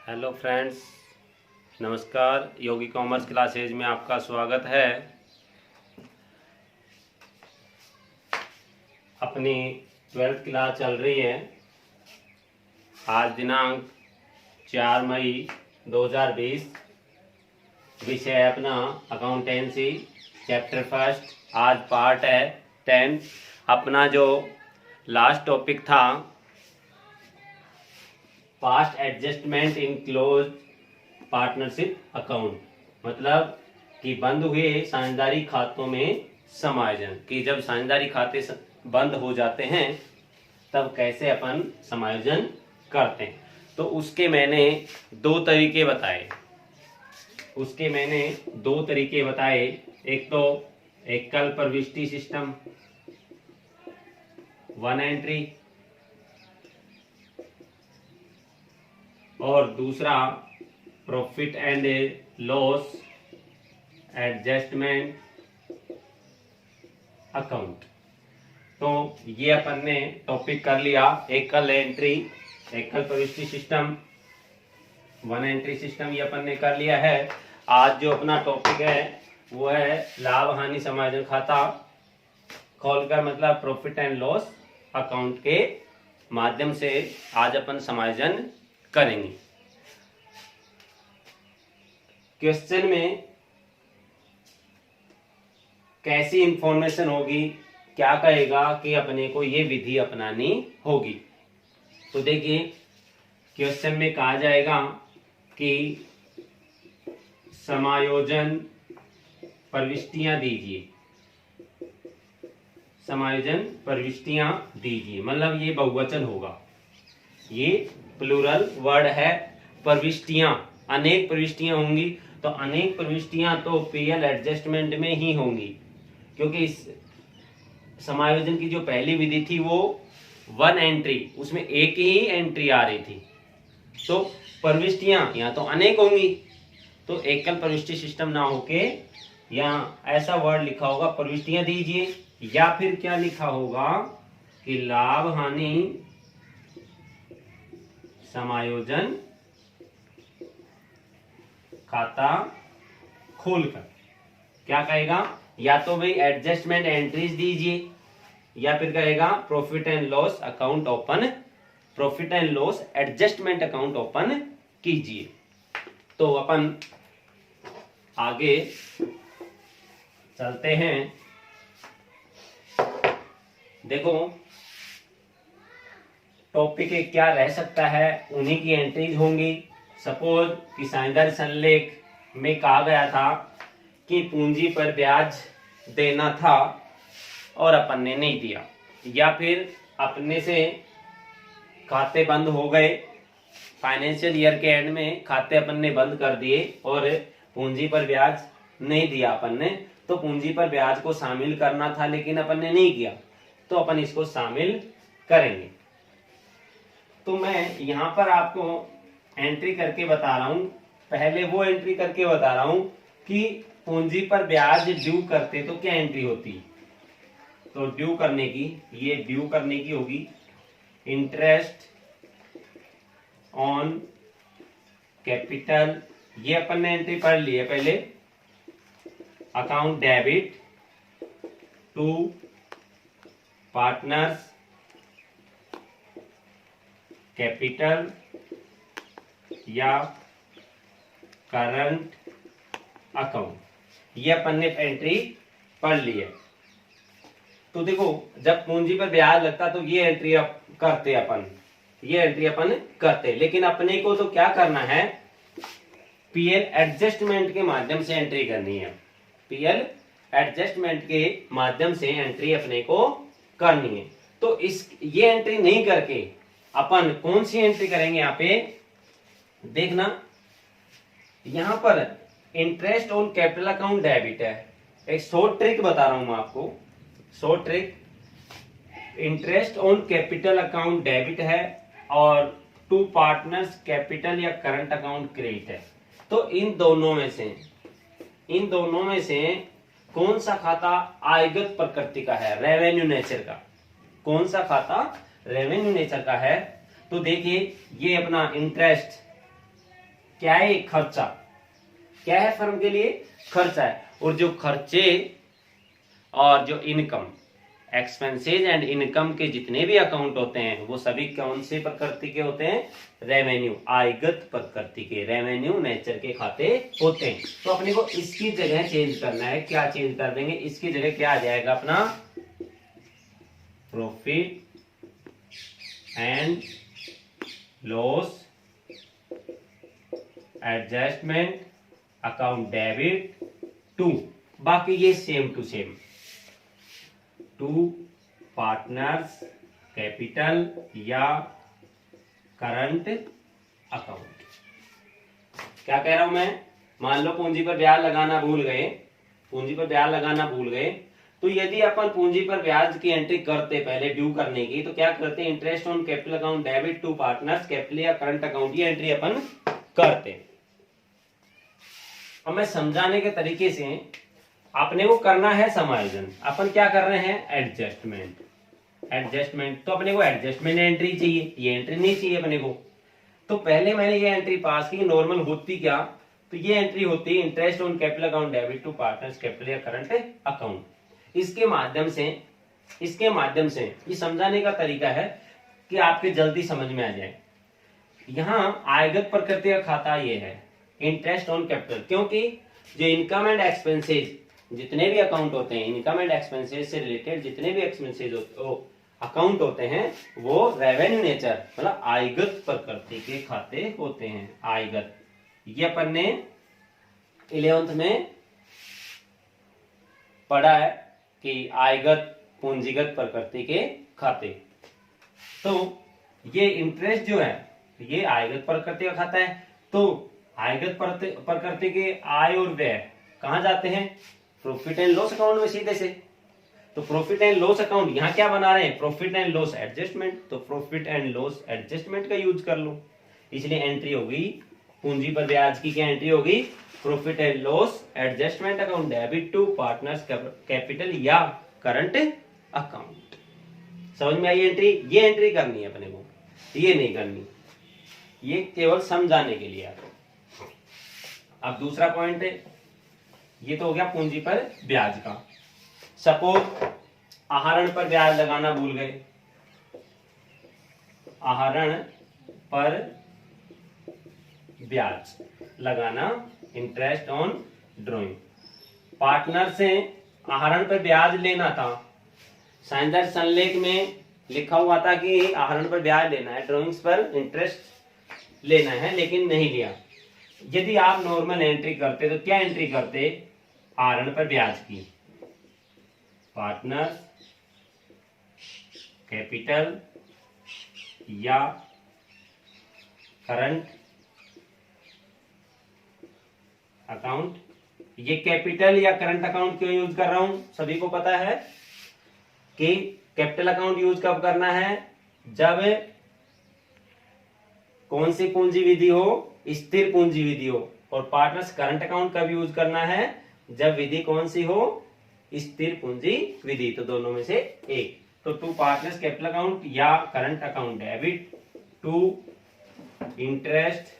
Hello friends, नमस्कार। योगी commerce classes में आपका स्वागत है। अपनी 12th क्लास चल रही है। आज दिनांक 4 मई 2020। विषय है अपना अकाउंटेंसी, चैप्टर फर्स्ट। आज पार्ट है 10। अपना जो लास्ट टॉपिक था, past adjustment in close partnership account, मतलब कि बंद हुए साझेदारी खातों में समायोजन, कि जब साझेदारी खाते बंद हो जाते हैं तब कैसे अपन समायोजन करते हैं। तो उसके मैंने दो तरीके बताए। एक तो एकल प्रविष्टि सिस्टम, वन एंट्री, और दूसरा profit and loss adjustment account. तो ये अपन ने टॉपिक कर लिया, एकल एंट्री, एकल प्रविष्टि सिस्टम, वन एंट्री सिस्टम, ये अपन ने कर लिया है। आज जो अपना टॉपिक है वो है लाभ हानि समायोजन खाता खोलकर, मतलब प्रॉफिट एंड लॉस अकाउंट के माध्यम से आज अपन समायोजन करेंगे। क्वेश्चन में कैसी इंफॉर्मेशन होगी, क्या कहेगा कि अपने को ये विधि अपनानी होगी। तो देखिए, क्वेश्चन में कहा जाएगा कि समायोजन प्रविष्टियां दीजिए, समायोजन प्रविष्टियां दीजिए, मतलब ये बहुवचन होगा, ये प्लूरल वर्ड है। प्रविष्टियां, अनेक प्रविष्टियां होंगी, तो अनेक प्रविष्टियां तो पीएल एडजस्टमेंट में ही होंगी, क्योंकि इस समायोजन की जो पहली विधि थी वो वन एंट्री, उसमें एक ही एंट्री आ रही थी। तो प्रविष्टियां यहाँ तो अनेक होंगी, तो एकल प्रविष्टि सिस्टम ना होके यहाँ ऐसा वर्ड लिखा होगा प्रविष्टियां दीजिए, या फिर क्या लिखा होगा कि लाभ हानि समायोजन खाता खोलकर। क्या कहेगा, या तो भाई एडजस्टमेंट एंट्रीज दीजिए, या फिर कहेगा profit and loss account open, profit and loss adjustment account open कीजिए। तो अपन आगे चलते हैं। देखो, टॉपिक क्या रह सकता है, उन्हीं की एंट्रीज होंगी। सपोज कि साझेदारी संलेख में कहा गया था कि पूंजी पर ब्याज देना था और अपन ने नहीं दिया, या फिर अपने से खाते बंद हो गए, फाइनेंशियल ईयर के एंड में खाते अपन ने बंद कर दिए और पूंजी पर ब्याज नहीं दिया अपन ने। तो पूंजी पर ब्याज को शामिल करना था लेकिन अपन ने नहीं किया, तो अपन इसको शामिल करेंगे। तो मैं यहाँ पर आपको एंट्री करके बता रहा हूं, पहले वो एंट्री करके बता रहा हूं कि पूंजी पर ब्याज ड्यू करते तो क्या एंट्री होती। तो ड्यू करने की, ये ड्यू करने की होगी, इंटरेस्ट ऑन कैपिटल, ये अपन ने एंट्री पढ़ ली है पहले। Account debit to partners capital या करंट अकाउंट, ये अपन ने एंट्री पढ़ ली है। तो देखो, जब पूंजी पर ब्याज लगता तो ये एंट्री करते अपन, ये एंट्री अपन करते, लेकिन अपने को तो क्या करना है, पीएल एडजस्टमेंट के माध्यम से एंट्री करनी है। पीएल एडजस्टमेंट के माध्यम से एंट्री अपने को करनी है। तो इस ये एंट्री नहीं करके अपन कौन सी एंट्री करेंगे? यहाँ पे देखना, यहां पर interest on capital account debit है। एक शॉर्ट ट्रिक बता रहा हूं मैं आपको, short trick. Interest on capital account debit है और टू पार्टनर्स कैपिटल या करंट अकाउंट क्रेडिट है। तो इन दोनों में से कौन सा खाता आयगत प्रकृति का है, रेवेन्यू नेचर का? कौन सा खाता रेवेन्यू नेचर का है? तो देखिए, ये अपना इंटरेस्ट क्या है? खर्चा। क्या है फर्म के लिए? खर्चा है। और जो खर्चे और जो इनकम, एक्सपेंसेज एंड इनकम के जितने भी अकाउंट होते हैं वो सभी कौन से प्रकृति के होते हैं? रेवेन्यू, आयगत प्रकृति के, रेवेन्यू नेचर के खाते होते हैं। तो अपने को इसकी जगह चेंज करना है। क्या चेंज कर देंगे? इसकी जगह क्या आ जाएगा अपना? Profit and loss adjustment account debit to, बाकी ये same to same, to partners capital या करंट अकाउंट। क्या कह रहा हूं मैं? मान लो पूंजी पर ब्याज लगाना भूल गए, तो यदि अपन पूंजी पर ब्याज की एंट्री करते पहले ड्यू करने की, तो क्या करते? Interest on capital account debit to partners capital या करंट अकाउंट, ये एंट्री अपन करते। अब मैं समझाने के तरीके से, अपने को करना है समायोजन, अपन क्या कर रहे हैं? एडजस्टमेंट। तो अपने को एडजस्टमेंट एंट्री चाहिए, ये एंट्री नहीं चाहिए अपने को। तो पहले मैंने ये एंट्री पास की, नॉर्मल होती क्या? तो ये एंट्री होती है interest on capital account debit to partners capital या करंट अकाउंट। इसके माध्यम से ये समझाने का तरीका है कि आपके जल्दी समझ में आ जाए। यहाँ आयगत प्रकृति का खाता ये है, इंटरेस्ट ऑन कैपिटल, क्योंकि जो इनकम एंड एक्सपेंसेज जितने भी अकाउंट होते हैं, इनकम एंड एक्सपेंसेज से रिलेटेड जितने भी एक्सपेंसेज अकाउंट होते हैं वो रेवेन्यू नेचर मतलब आयगत प्रकृति के खाते होते हैं। आयगत, ये अपन ने 11th में पढ़ा है कि आयगत पूंजीगत प्रकृति के खाते। तो ये इंटरेस्ट जो है ये आयगत प्रकृति का खाता है। तो आयगत प्रकृति के आय और व्यय कहां जाते हैं? प्रॉफिट एंड लॉस अकाउंट में सीधे से। तो प्रॉफिट एंड लॉस अकाउंट यहां क्या बना रहे हैं? Profit and loss adjustment. तो प्रॉफिट एंड लॉस एडजस्टमेंट का यूज कर लो। इसलिए एंट्री होगी पूंजी पर ब्याज की, क्या एंट्री होगी? Profit and loss adjustment account debit to partners capital या करंट अकाउंट। समझ में आई एंट्री? ये एंट्री करनी है अपने को, ये नहीं करनी, ये केवल समझाने के लिए। अब दूसरा पॉइंट है, ये तो हो गया पूंजी पर ब्याज का। सपोज आहरण पर ब्याज लगाना भूल गए, आहरण पर ब्याज लगाना, इंटरेस्ट ऑन ड्रॉइंग। पार्टनर से आहरण पर ब्याज लेना था, साझेदार संलेख में लिखा हुआ था कि आहरण पर ब्याज लेना है, ड्रॉइंग्स पर इंटरेस्ट लेना है, लेकिन नहीं लिया। यदि आप नॉर्मल एंट्री करते तो क्या एंट्री करते? आहरण पर ब्याज की, पार्टनर कैपिटल या करंट अकाउंट। ये कैपिटल या करंट अकाउंट क्यों यूज कर रहा हूं? सभी को पता है कि कैपिटल अकाउंट यूज कब करना है? जब कौन सी पूंजी विधि हो? स्थिर पूंजी विधि हो। और पार्टनर्स करंट अकाउंट कब यूज करना है? जब विधि कौन सी हो? स्थिर पूंजी विधि। तो दोनों में से एक। तो टू पार्टनर्स कैपिटल अकाउंट या current account debit to interest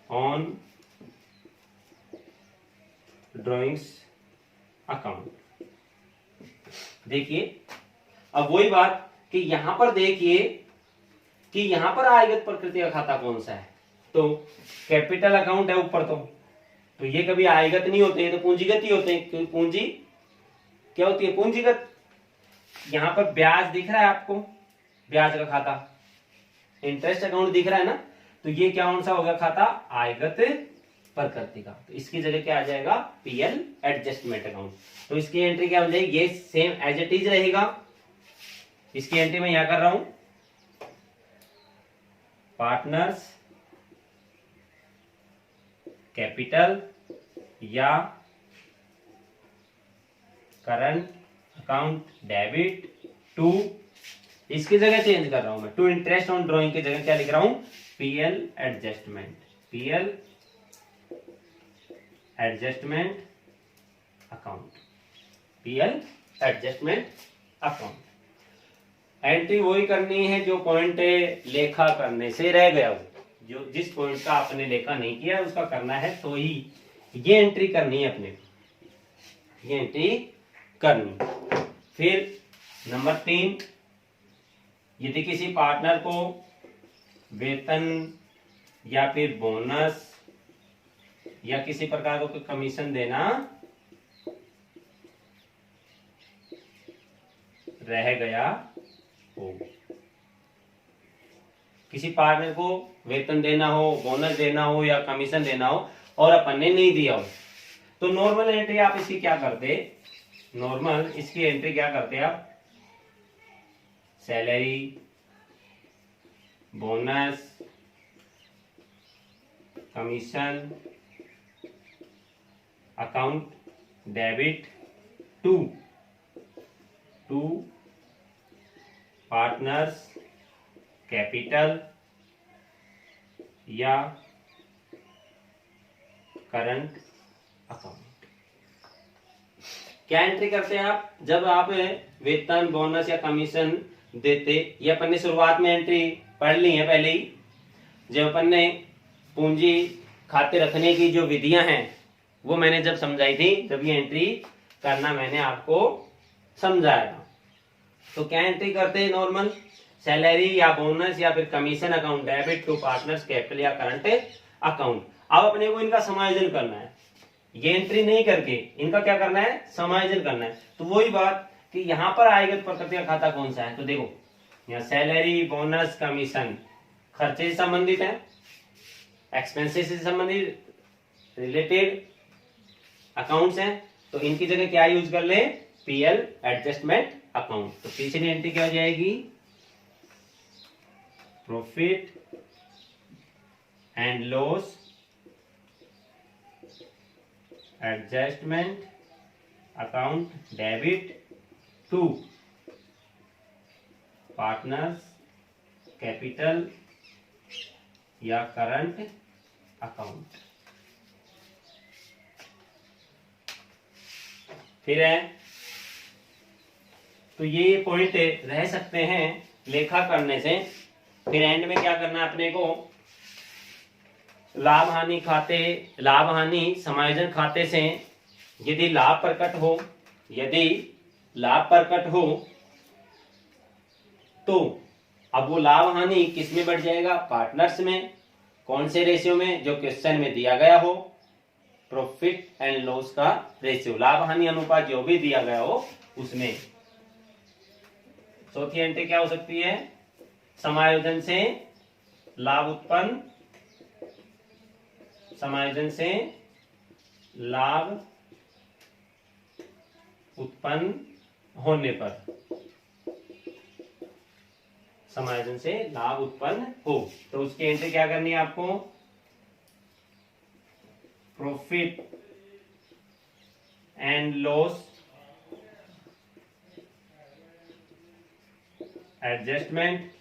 on drawings account. देखिए अब वही बात कि यहां पर देखिए कि यहां पर आयगत प्रकृति का खाता कौन सा है? तो कैपिटल अकाउंट है ऊपर, तो ये कभी आयगत नहीं होते हैं, तो पूंजीगत ही होते हैं। क्योंकि पूंजी क्या होती है? पूंजीगत। यहां पर ब्याज दिख रहा है आपको, ब्याज का खाता, इंटरेस्ट अकाउंट दिख रहा है ना, तो ये क्या कौन सा होगा खाता? आयगत प्रकृति का, तो इसकी जगह क्या आ जाएगा, पीएल एडजस्टमेंट अकाउंट। तो इसकी एंट्री क्या हो जाएगी, ये सेम एज इट इज रहेगा। इसकी एंट्री मैं यहां कर रहा हूं, पार्टनर्स कैपिटल या करंट अकाउंट डेबिट टू, इसकी जगह चेंज कर रहा हूं मैं, टू इंटरेस्ट ऑन ड्रॉइंग की जगह क्या लिख रहा हूं, PL adjustment, PL adjustment account, PL adjustment account. Entry वही करनी है जो पॉइंट लेखा करने से रह गया हो, जो जिस पॉइंट का आपने लेखा नहीं किया उसका करना है, तो ही ये एंट्री करनी है अपने, ये एंट्री करनी। फिर नंबर 3, यदि किसी पार्टनर को वेतन या फिर बोनस या किसी प्रकार का कमीशन देना रह गया हो, किसी पार्टनर को वेतन देना हो, बोनस देना हो या कमीशन देना हो और अपन ने नहीं दिया हो, तो नॉर्मल एंट्री आप इसकी क्या करते, नॉर्मल इसकी एंट्री क्या करते आप, salary, bonus, commission account debit to partners capital या करंट अकाउंट। क्या एंट्री करते हैं आप, जब आप वेतन, बोनस या कमीशन देते, ये अपन ने शुरुआत में एंट्री पढ़ ली है पहले ही, जब अपन ने पूंजी खाते रखने की जो विधियां हैं वो मैंने जब समझाई थी, जब ये एंट्री करना मैंने आपको समझाया। तो क्या एंट्री करते हैं, नॉर्मल सैलरी या बोनस या फिर commission account debit to partners capital या करंट अकाउंट। अब अपने को इनका समायोजन करना है, ये एंट्री नहीं करके इनका क्या करना है, समायोजन करना है। तो वही बात कि यहाँ पर आएगा तो प्रकृति का खाता कौन सा है, तो देखो यहाँ सैलरी, बोनस, कमीशन खर्चे से संबंधित है, एक्सपेंसेस से संबंधित रिलेटेड अकाउंट्स हैं, तो इनकी जगह क्या यूज कर ले, पीएल एडजस्टमेंट अकाउंट। तो तीसरी एंट्री क्या हो जाएगी, profit and loss adjustment account debit to partners capital या करंट अकाउंट। फिर है, तो ये पॉइंट रह सकते हैं लेखा करने से। फिर एंड में क्या करना है अपने को, लाभ हानि खाते, लाभ हानि समायोजन खाते से यदि लाभ प्रकट हो, यदि लाभ प्रकट हो तो अब वो लाभ हानि किस में बढ़ जाएगा, पार्टनर्स में। कौन से रेशियो में, जो क्वेश्चन में दिया गया हो, प्रॉफिट एंड लॉस का रेशियो, लाभ हानि अनुपात जो भी दिया गया हो उसमें। चौथी एंट्री क्या हो सकती है, समायोजन से लाभ उत्पन्न, समायोजन से लाभ उत्पन्न होने पर, समायोजन से लाभ उत्पन्न हो, तो उसकी एंट्री क्या करनी है आपको, profit and loss adjustment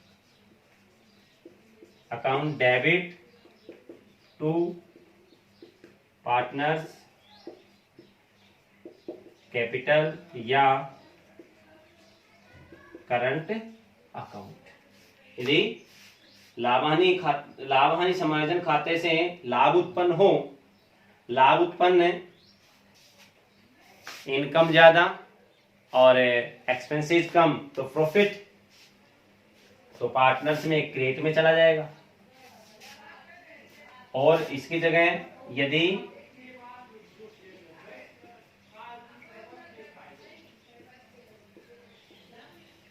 account debit to partners capital या करंट अकाउंट। यदि लाभ हानि समायोजन खाते से लाभ उत्पन्न हो, लाभ उत्पन्न इनकम ज्यादा और एक्सपेंसेस कम, तो प्रॉफिट तो पार्टनर्स में क्रेडिट में चला जाएगा। और इसकी जगह यदि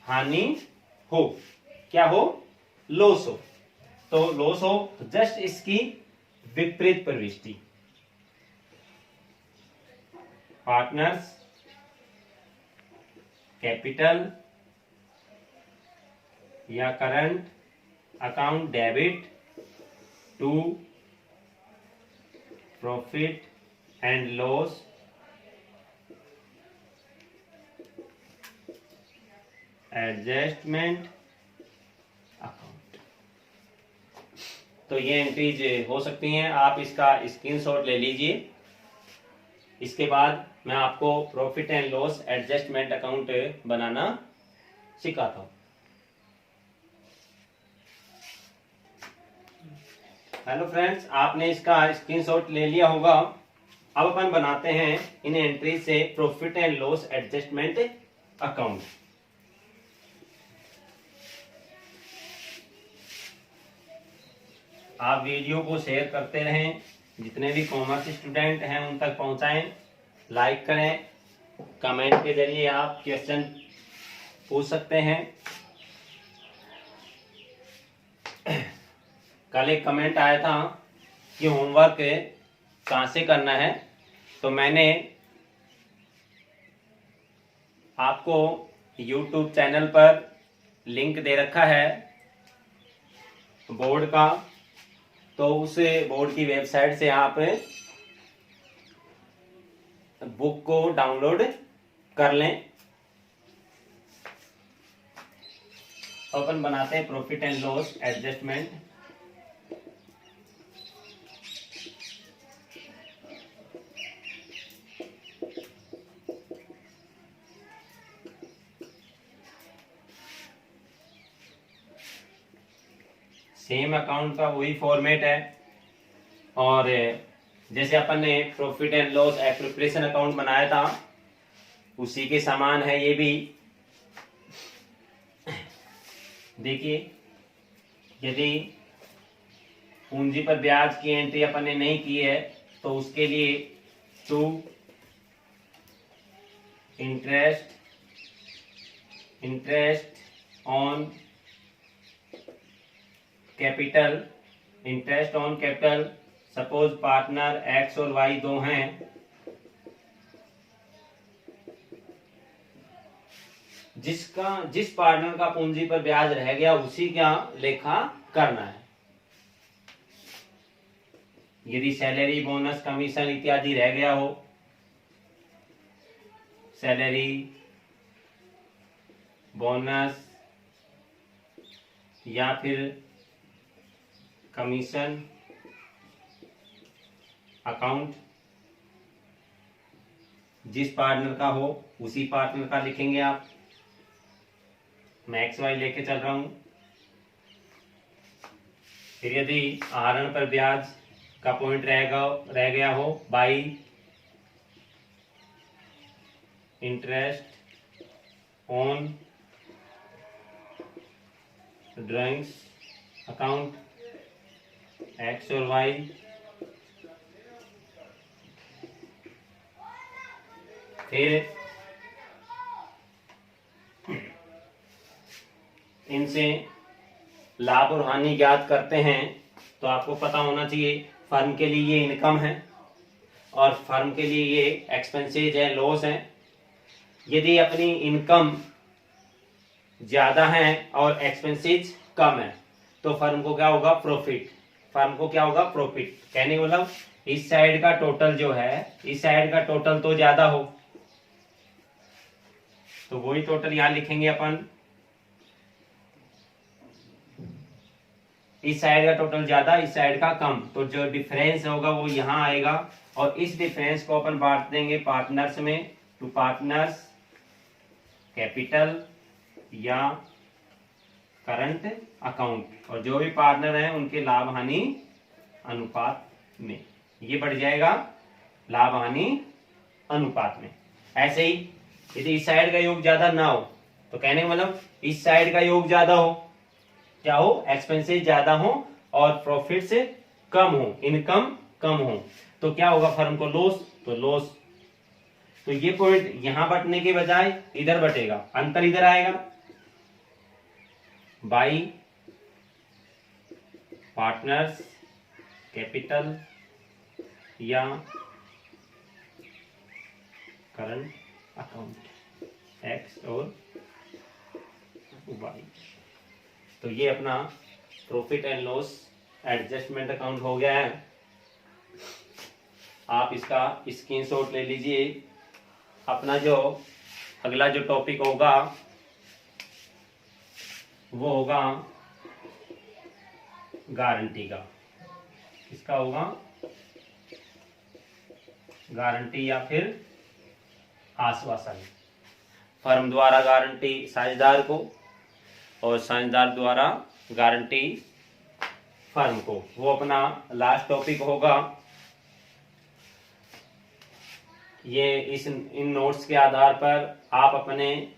हानि हो, क्या हो, लॉस हो, तो लॉस हो तो जस्ट इसकी विपरीत प्रविष्टि, पार्टनर्स कैपिटल या current account debit to profit and loss adjustment account. तो ये एंट्रीज हो सकती हैं, आप इसका स्क्रीनशॉट ले लीजिए। इसके बाद मैं आपको profit and loss adjustment account बनाना सिखाता हूं। हेलो फ्रेंड्स, आपने इसका स्क्रीनशॉट ले लिया होगा। अब अपन बनाते हैं इन एंट्री से profit and loss adjustment account. आप वीडियो को शेयर करते रहें, जितने भी कॉमर्स स्टूडेंट हैं उन तक पहुंचाएं, लाइक करें, कमेंट के जरिए आप क्वेश्चन पूछ सकते हैं। कल एक कमेंट आया था कि होमवर्क कहाँ से करना है, तो मैंने आपको YouTube चैनल पर लिंक दे रखा है बोर्ड का, तो उस बोर्ड की वेबसाइट से आप बुक को डाउनलोड कर लें। अपन बनाते हैं profit and loss adjustment. Same account का वही फॉर्मेट है, और जैसे अपन ने profit and loss appropriation account बनाया था उसी के समान है ये भी। देखिए, यदि पूंजी पर ब्याज की एंट्री अपन ने नहीं की है तो उसके लिए to interest on capital, interest on capital. Suppose partner X और वाई दो हैं, जिस पार्टनर का पूंजी पर ब्याज रह गया उसी का लेखा करना है। यदि सैलरी, बोनस, कमीशन इत्यादि रह गया हो, सैलरी, बोनस या फिर कमीशन अकाउंट जिस पार्टनर का हो उसी पार्टनर का लिखेंगे आप। मैं एक्स वाई लेके चल रहा हूं। फिर यदि आहरण पर ब्याज का पॉइंट रह गया हो, by interest on drawings account x और वाई। फिर इनसे लाभ और हानि ज्ञात करते हैं, तो आपको पता होना चाहिए फर्म के लिए ये इनकम है और फर्म के लिए ये एक्सपेंसेज है, लॉस है। यदि अपनी इनकम ज्यादा है और एक्सपेंसेज कम है तो फर्म को क्या होगा? प्रॉफिट। फर्म को क्या होगा? प्रॉफिट। कहने का मतलब इस साइड का टोटल जो है, इस साइड का टोटल तो ज्यादा हो, तो वही टोटल यहां लिखेंगे अपन। इस साइड का टोटल ज्यादा, इस साइड का कम, तो जो डिफरेंस होगा वो यहां आएगा। और इस डिफरेंस को अपन बांट देंगे पार्टनर्स में, टू पार्टनर्स कैपिटल या करंट अकाउंट, और जो भी पार्टनर हैं उनके लाभ हानि अनुपात में ये बढ़ जाएगा, लाभ हानि अनुपात में। ऐसे ही यदि इस साइड का योग ज्यादा ना हो तो कहने का मतलब इस साइड का योग ज्यादा हो, क्या हो? एक्सपेंसेस ज्यादा हो और प्रॉफिट से कम हो, इनकम कम हो, तो क्या होगा? फर्म को लॉस। तो लॉस, तो ये पॉइंट यहां बटने के बजाय इधर बटेगा, अंतर इधर आएगा। बाई पार्टनर्स कैपिटल या करंट अकाउंट एक्स और वाई। तो ये अपना profit and loss adjustment account हो गया है। आप इसका स्क्रीनशॉट ले लीजिए। अपना जो अगला जो टॉपिक होगा वो होगा गारंटी का। किसका होगा? गारंटी या फिर आश्वासन। फर्म द्वारा गारंटी साझेदार को और साझेदार द्वारा गारंटी फर्म को, वो अपना लास्ट टॉपिक होगा। ये इन नोट्स के आधार पर आप अपने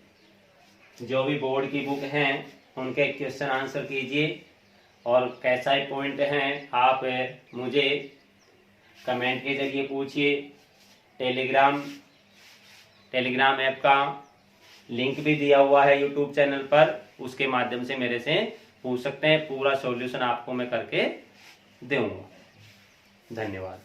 जो भी बोर्ड की बुक हैं उनके क्वेश्चन आंसर कीजिए, और कैसा ही पॉइंट हैं आप मुझे कमेंट के जरिए पूछिए। टेलीग्राम ऐप का लिंक भी दिया हुआ है यूट्यूब चैनल पर, उसके माध्यम से मेरे से पूछ सकते हैं। पूरा सॉल्यूशन आपको मैं करके दूंगा। धन्यवाद।